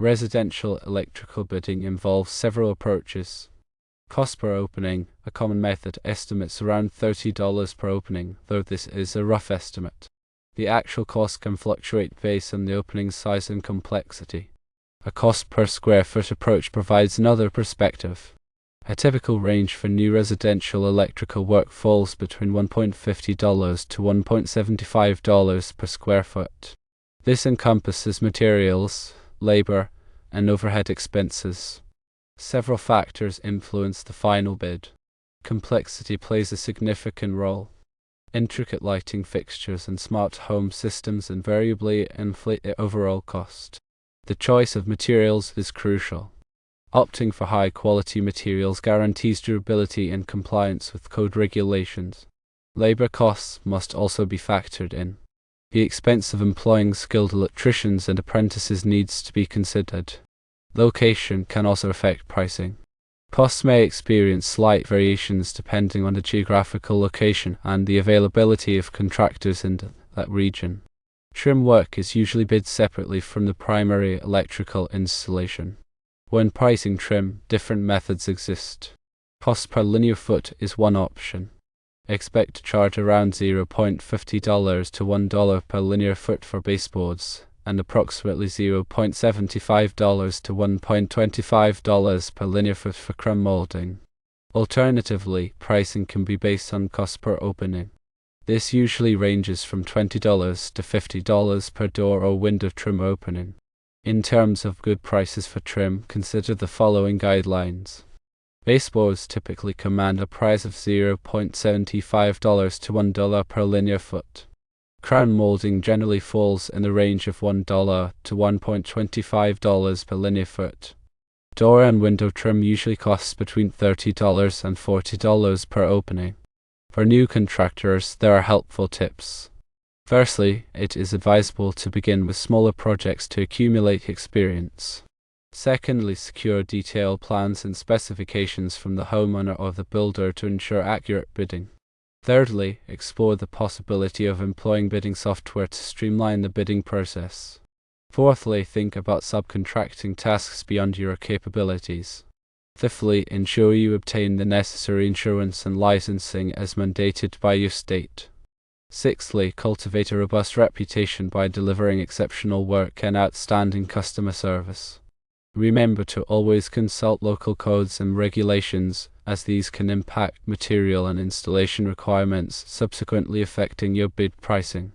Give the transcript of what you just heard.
Residential electrical bidding involves several approaches. Cost per opening. A common method estimates around $30 per opening, though this is a rough estimate. The actual cost can fluctuate based on the opening size and complexity. A cost per square foot approach provides another perspective. A typical range for new residential electrical work falls between $1.50 to $1.75 per square foot. This encompasses materials, labor, and overhead expenses. Several factors influence the final bid. Complexity plays a significant role. Intricate lighting fixtures and smart home systems invariably inflate the overall cost. The choice of materials is crucial. Opting for high-quality materials guarantees durability and compliance with code regulations. Labor costs must also be factored in. The expense of employing skilled electricians and apprentices needs to be considered. Location can also affect pricing. Costs may experience slight variations depending on the geographical location and the availability of contractors in that region. Trim work is usually bid separately from the primary electrical installation. When pricing trim, different methods exist. Cost per linear foot is one option. Expect to charge around $0.50 to $1 per linear foot for baseboards, and approximately $0.75 to $1.25 per linear foot for crown molding. Alternatively, pricing can be based on cost per opening. This usually ranges from $20 to $50 per door or window trim opening. In terms of good prices for trim, consider the following guidelines. Baseboards typically command a price of $0.75 to $1 per linear foot. Crown molding generally falls in the range of $1 to $1.25 per linear foot. Door and window trim usually costs between $30 and $40 per opening. For new contractors, there are helpful tips. Firstly, it is advisable to begin with smaller projects to accumulate experience. Secondly, secure detailed plans and specifications from the homeowner or the builder to ensure accurate bidding. Thirdly, explore the possibility of employing bidding software to streamline the bidding process. Fourthly, think about subcontracting tasks beyond your capabilities. Fifthly, ensure you obtain the necessary insurance and licensing as mandated by your state. Sixthly, cultivate a robust reputation by delivering exceptional work and outstanding customer service. Remember to always consult local codes and regulations, as these can impact material and installation requirements, subsequently affecting your bid pricing.